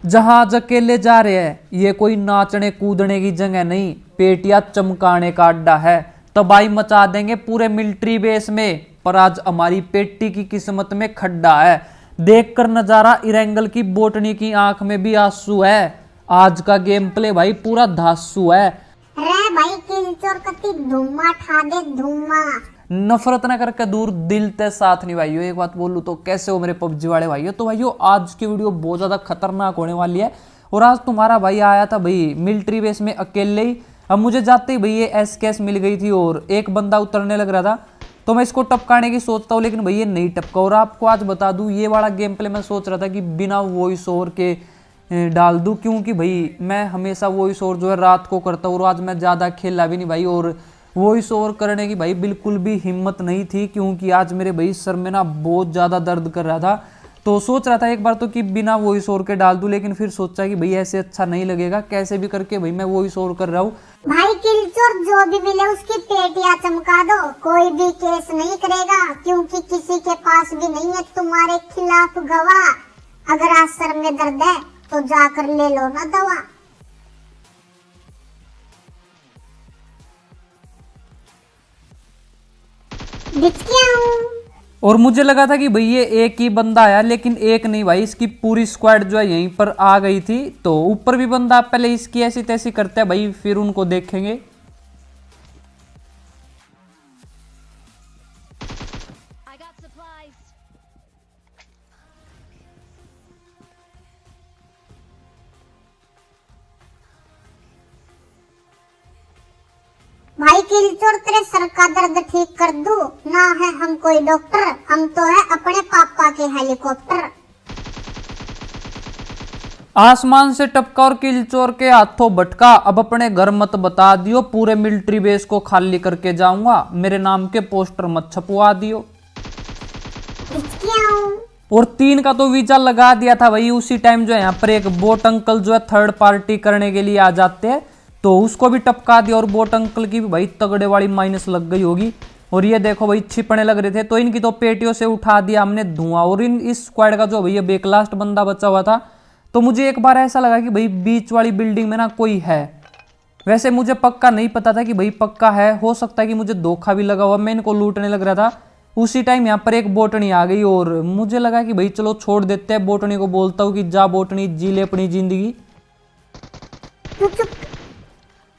जहाज अकेले जा रहे हैं, ये कोई नाचने कूदने की जगह नहीं, पेटियां चमकाने का अड्डा है। तबाही मचा देंगे पूरे मिलिट्री बेस में, पर आज हमारी पेटी की किस्मत में खड्डा है। देखकर नजारा इरेंगल की बोटनी की आंख में भी आंसू है। आज का गेम प्ले भाई पूरा धांसू है। रे भाई किलचोर कति धुम्मा ठा दे धुम्मा। नफरत ना करके दूर दिल ते साथ नहीं भाइयों। एक बात बोलूं तो कैसे हो मेरे पबजी वाले भाइयों। तो भाइयों आज की वीडियो बहुत ज्यादा खतरनाक होने वाली है। और आज तुम्हारा भाई आया था भाई मिलिट्री बेस में अकेले ही। अब मुझे जाते ही भाई ये एसकेएस मिल गई थी और एक बंदा उतरने लग रहा था, तो मैं इसको टपकाने की सोचता हूँ, लेकिन भाई ये नहीं टपका। और आपको आज बता दूं ये वाला गेम प्ले मैं सोच रहा था कि बिना वॉइस ओवर के डाल दूं, क्योंकि भाई मैं हमेशा वॉइस ओवर जो है रात को करता हूँ और आज मैं ज़्यादा खेला भी नहीं भाई। और वॉइस ओवर करने की भाई बिल्कुल भी हिम्मत नहीं थी, क्योंकि आज मेरे भाई सर में ना बहुत ज़्यादा दर्द कर रहा था। तो सोच रहा था एक बार तो कि बिना वॉइस ओवर के डाल दूं, लेकिन फिर सोचा कि भाई ऐसे अच्छा नहीं लगेगा, कैसे भी करके भाई मैं वॉइस ओवर कर रहा हूँ। भाई किलचोर जो भी मिले उसकी पेटियां चमका दो, कोई भी केस नहीं करेगा, क्योंकि किसी के पास भी नहीं है तुम्हारे खिलाफ गवाह। अगर आज सर में दर्द है तो जाकर ले लो ना दवा। दिख गया हूँ। और मुझे लगा था कि भाई ये एक ही बंदा आया, लेकिन एक नहीं भाई, इसकी पूरी स्क्वाड जो है यहीं पर आ गई थी। तो ऊपर भी बंदा पहले इसकी ऐसी तैसी करते हैं भाई, फिर उनको देखेंगे। भाई किलचोर तेरे सर का दर्द ठीक कर दूं ना, है हम कोई डॉक्टर, हम तो है अपने पापा के हेलीकॉप्टर। आसमान से टपका और किलचोर के हाथों भटका। अब अपने घर मत बता दियो, पूरे मिलिट्री बेस को खाली करके जाऊंगा, मेरे नाम के पोस्टर मत छपवा दियो। और 3 का तो वीजा लगा दिया था भाई। उसी टाइम जो है यहाँ पर एक बोट अंकल जो है थर्ड पार्टी करने के लिए आ जाते हैं, तो उसको भी टपका दिया। और बोट अंकल की भी भाई तगड़े वाली माइनस लग गई होगी। और ये देखो भाई छिपने लग रहे थे, तो इनकी तो पेटियों से उठा दिया हमने धुआं। और इस स्क्वाड का जो भैया बेकलास्ट बंदा बचा हुआ था, तो मुझे एक बार ऐसा लगा कि भाई बीच वाली बिल्डिंग में ना कोई है। वैसे मुझे पक्का नहीं पता था कि भाई पक्का है, हो सकता है कि मुझे धोखा भी लगा हुआ। मैं इनको लूटने लग रहा था, उसी टाइम यहाँ पर एक बोटनी आ गई और मुझे लगा कि भाई चलो छोड़ देते हैं। बोटनी को बोलता हूँ कि जा बोटनी जी ले अपनी जिंदगी।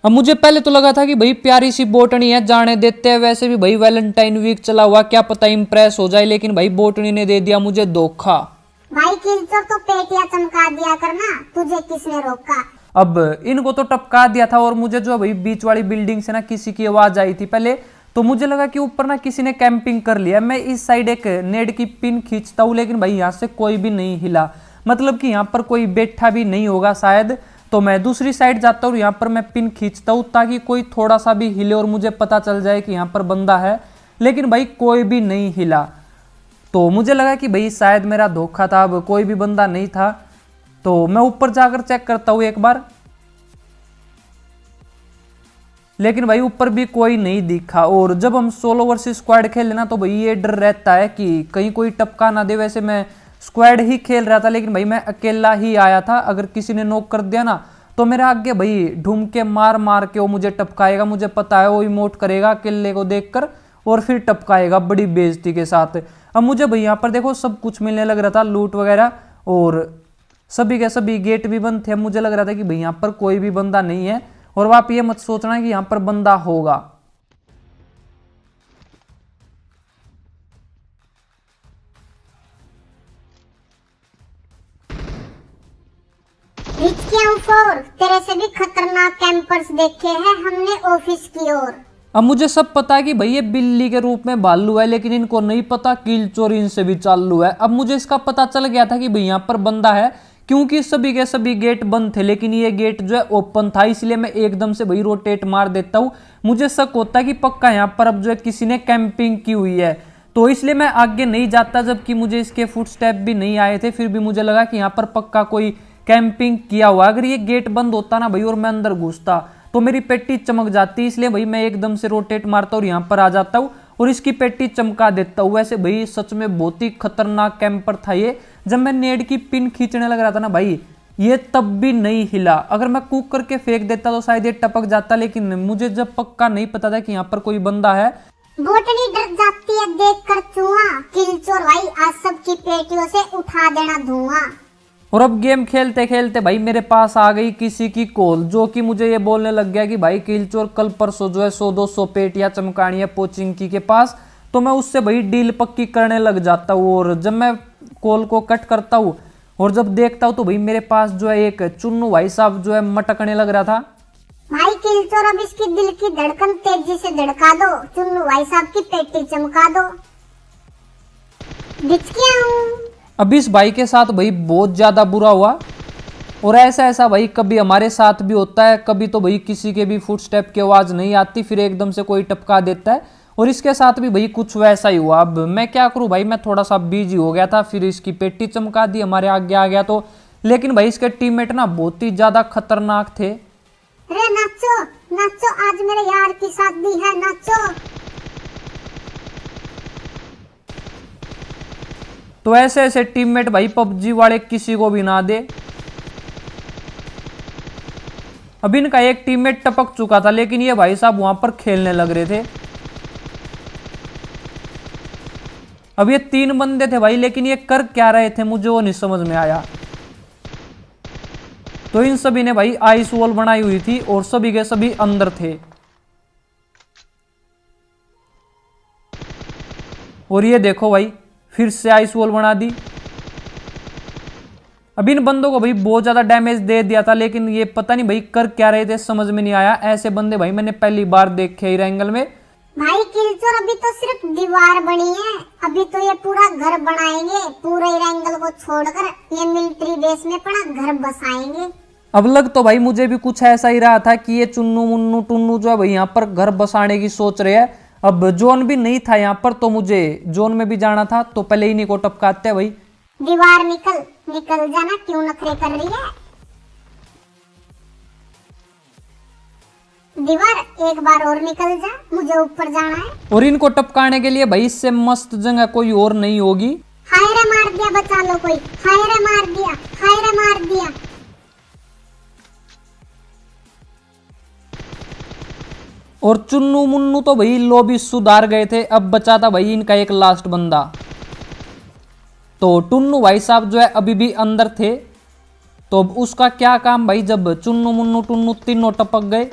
अब मुझे पहले तो लगा था कि भाई प्यारी सी बोटनी है, जाने देते हैं। वैसे भी भाई वैलेंटाइन वीक चला हुआ, क्या पता इम्प्रेस हो जाए, लेकिन भाई बोटनी ने दे दिया मुझे धोखा। भाई किलचोर तो पेटियां चमका दिया करना, तुझे किसने रोका। अब इनको तो टपका दिया था और मुझे जो भाई बीच वाली बिल्डिंग से ना किसी की आवाज आई थी पहले, तो मुझे लगा कि ऊपर ना किसी ने कैंपिंग कर लिया। मैं इस साइड एक नेट की पिन खींचता हूँ, लेकिन भाई यहाँ से कोई भी नहीं हिला, मतलब कि यहाँ पर कोई बैठा भी नहीं होगा शायद। तो मैं दूसरी साइड जाता हूँ, यहाँ पर मैं पिन खींचता हूँ ताकि कोई थोड़ा सा भी हिले और मुझे पता चल जाए कि यहाँ पर बंदा है, लेकिन भाई कोई भी नहीं हिला। तो मुझे लगा कि भाई शायद मेरा धोखा था, अब कोई भी बंदा नहीं था। तो मैं ऊपर जाकर चेक करता हूँ एक बार, लेकिन भाई ऊपर भी कोई नहीं दिखा। और जब हम सोलो वर्सेस स्क्वाड खेले ना, तो भाई ये डर रहता है कि कहीं कोई टपका ना दे। वैसे मैं स्क्वाड ही खेल रहा था, लेकिन भाई मैं अकेला ही आया था। अगर किसी ने नॉक कर दिया ना, तो मेरे आगे भाई ढूंढ के मार मार के वो मुझे टपकाएगा। मुझे पता है वो इमोट करेगा अकेले को देखकर और फिर टपकाएगा बड़ी बेइज्जती के साथ। अब मुझे भाई यहाँ पर देखो सब कुछ मिलने लग रहा था, लूट वगैरह, और सभी के सभी गेट भी बंद थे। मुझे लग रहा था कि भाई यहाँ पर कोई भी बंदा नहीं है, और आप ये मत सोचना कि यहाँ पर बंदा होगा। तेरे से भी खतरनाक कैंपर्स देखे हैं हमने ऑफिस की ओर। अब मुझे सब पता है कि भाई ये बिल्ली के रूप में भालू है, लेकिन इनको नहीं पता किलचोर इनसे भी चालू है। अब मुझे इसका पता चल गया था कि भाई यहाँ पर बंदा है, क्योंकि सभी के सभी गेट बंद थे, लेकिन ये गेट जो है ओपन था, इसलिए मैं एकदम से भाई रोटेट मार देता हूँ। मुझे शक होता है कि पक्का यहाँ पर अब जो है किसी ने कैंपिंग की हुई है, तो इसलिए मैं आगे नहीं जाता। जबकि मुझे इसके फुटस्टेप भी नहीं आए थे, फिर भी मुझे लगा कि यहाँ पर पक्का कोई कैंपिंग किया हुआ। अगर ये गेट बंद होता ना भाई और मैं अंदर घुसता, तो मेरी पेटी चमक जाती। इसलिए भाई मैं एकदम से रोटेट मारता हूँ और यहाँ पर आ जाता हूँ और इसकी पेटी चमका देता हूँ। वैसे भाई सच में बहुत ही खतरनाक कैंपर था ये। जब मैं नेड की पिन खींचने लग रहा था ना भाई, ये तब भी नहीं हिला। अगर मैं कूक करके फेंक देता तो शायद ये टपक जाता, लेकिन मुझे जब पक्का नहीं पता था कि यहाँ पर कोई बंदा है। बोटनी डर जाती है देख कर चुहा, किलचोर भाई आज सबकी पेटियों से उठा देना धुआं। और अब गेम खेलते खेलते भाई मेरे पास आ गई किसी की कॉल, जो कि मुझे ये बोलने लग गया कि भाई किलचोर कल परसों जो है 100-200 पेटियां चमकानी है पोचिंकी के पास। तो मैं उससे भाई डील पक्की करने लग जाता हूँ। और जब मैं कॉल को कट करता हूँ और जब देखता हूँ तो भाई मेरे पास जो है एक चुन्नू भाई साहब जो है मटकने लग रहा था। भाई किलचोर अब इसकी दिल की धड़कन तेजी से धड़का दो, चुन्नू भाई साहब की पेटी चमका दो। बिचकिया हूँ। अब इस भाई के साथ भाई बहुत ज्यादा बुरा हुआ। और ऐसा भाई कभी हमारे साथ भी होता है, कभी तो भाई किसी के भी फुटस्टेप की आवाज नहीं आती, फिर एकदम से कोई टपका देता है। और इसके साथ भी भाई कुछ वैसा ही हुआ। अब मैं क्या करूं भाई, मैं थोड़ा सा बिजी हो गया था, फिर इसकी पेटी चमका दी, हमारे आगे आ गया तो। लेकिन भाई इसके टीममेट ना बहुत ही ज्यादा खतरनाक थे। रे नाचो नाचो, आज मेरे यार की शादी है, नाचो। तो ऐसे टीममेट भाई पबजी वाले किसी को भी ना दे। अब इनका एक टीममेट टपक चुका था, लेकिन ये भाई साहब वहां पर खेलने लग रहे थे। अब ये 3 बंदे थे भाई, लेकिन ये कर क्या रहे थे मुझे वो नहीं समझ में आया। तो इन सभी ने भाई आइस वॉल बनाई हुई थी और सभी के सभी अंदर थे। और ये देखो भाई फिर से आइस वॉल बना दी। अब इन बंदों को भाई बहुत ज्यादा डैमेज दे दिया था, लेकिन ये पता नहीं भाई कर क्या रहे थे, समझ में नहीं आया। ऐसे बंदे भाई मैंने पहली बार देखे इस एंगल में। भाई किलचोर अभी तो सिर्फ दीवार बनी है, अभी तो ये पूरा घर बनाएंगे, पूरे एंगल को छोड़कर ये मिलिट्री बेस में अपना घर बसाएंगे। अब लग तो भाई मुझे भी कुछ ऐसा ही रहा था कि ये चुन्नू मुन्नू टुन्नू जो है भाई यहाँ पर घर बसाने की सोच रहे हैं। अब जोन भी नहीं था यहाँ पर, तो मुझे जोन में भी जाना था, तो पहले इन्हीं को टपकाते हैं भाई। दीवार निकल निकल जाना, क्यों नखरे कर रही है दीवार, एक बार और निकल जा, मुझे ऊपर जाना है। और इनको टपकाने के लिए भाई इससे मस्त जगह कोई और नहीं होगी। हाय रे मार दिया, बचा लो कोई, हाय रे मार दिया, हाय रे मार दिया। और चुन्नू मुन्नू तो भाई लोबी सुधार गए थे। अब बचा था भाई इनका एक लास्ट बंदा। तो टुन्नू भाई साहब जो है अभी भी अंदर थे। तो अब उसका क्या काम भाई, जब चुन्नू मुन्नू टुन्नू तीनों टपक गए।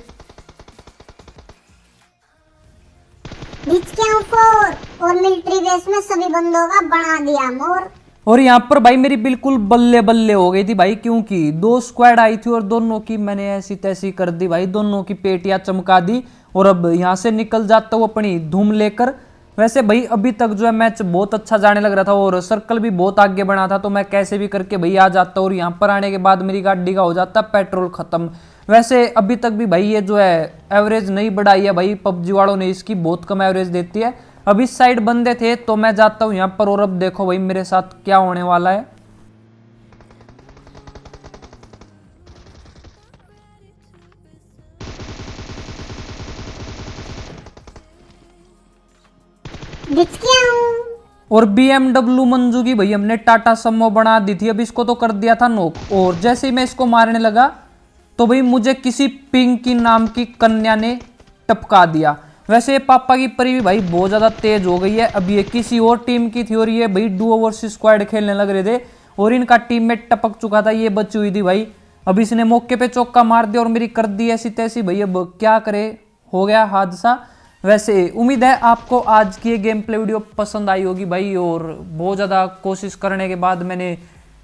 और मिलिट्री बेस में सभी बंदों का बना दिया मोर। और यहाँ पर भाई मेरी बिल्कुल बल्ले बल्ले हो गई थी भाई, क्योंकि 2 स्क्वाड आई थी और दोनों की मैंने ऐसी तैसी कर दी भाई, दोनों की पेटियां चमका दी। और अब यहाँ से निकल जाता हूँ अपनी धूम लेकर। वैसे भाई अभी तक जो है मैच बहुत अच्छा जाने लग रहा था और सर्कल भी बहुत आगे बढ़ा था, तो मैं कैसे भी करके भाई आ जाता। और यहाँ पर आने के बाद मेरी गाड़ी का हो जाता पेट्रोल खत्म। वैसे अभी तक भी भाई ये जो है एवरेज नहीं बढ़ाई है भाई, पबजी वालों ने इसकी बहुत कम एवरेज देती है। अब इस साइड बंदे थे तो मैं जाता हूँ यहाँ पर। और अब देखो भाई मेरे साथ क्या होने वाला है। और BMW मंजू की भाई हमने टाटा समो बना दी थी। अब इसको तो कर दिया था नोक। और जैसे ही मैं इसको मारने लगा तो भाई मुझे किसी पिंकी नाम की कन्या ने टपका दिया। वैसे ये पापा की परी भी भाई बहुत ज्यादा तेज हो गई है। अब ये किसी और टीम की थी और ये भाई डुओ वर्सेस स्क्वाड खेलने लग रहे थे और इनका टीममेट टपक चुका था, ये बची हुई थी भाई। अब इसने मौके पे चौका मार दिया और मेरी कर दी ऐसी तैसी भाई। अब क्या करे, हो गया हादसा। वैसे उम्मीद है आपको आज की ये गेम प्ले वीडियो पसंद आई होगी भाई। और बहुत ज़्यादा कोशिश करने के बाद मैंने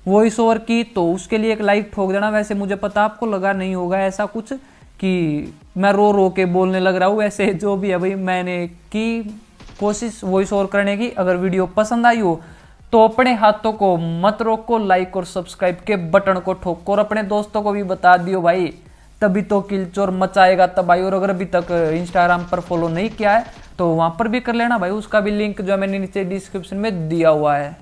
वॉइस ओवर की, तो उसके लिए एक लाइक ठोक देना। वैसे मुझे पता आपको लगा नहीं होगा ऐसा कुछ कि मैं रो रो के बोलने लग रहा हूँ। वैसे जो भी है भाई मैंने की कोशिश वॉइस ओवर करने की। अगर वीडियो पसंद आई हो तो अपने हाथों को मत रोको, लाइक और सब्सक्राइब के बटन को ठोको और अपने दोस्तों को भी बता दियो भाई, तभी तो किलचोर मचाएगा तबाही। और अगर अभी तक इंस्टाग्राम पर फॉलो नहीं किया है तो वहां पर भी कर लेना भाई, उसका भी लिंक जो है मैंने नीचे डिस्क्रिप्शन में दिया हुआ है।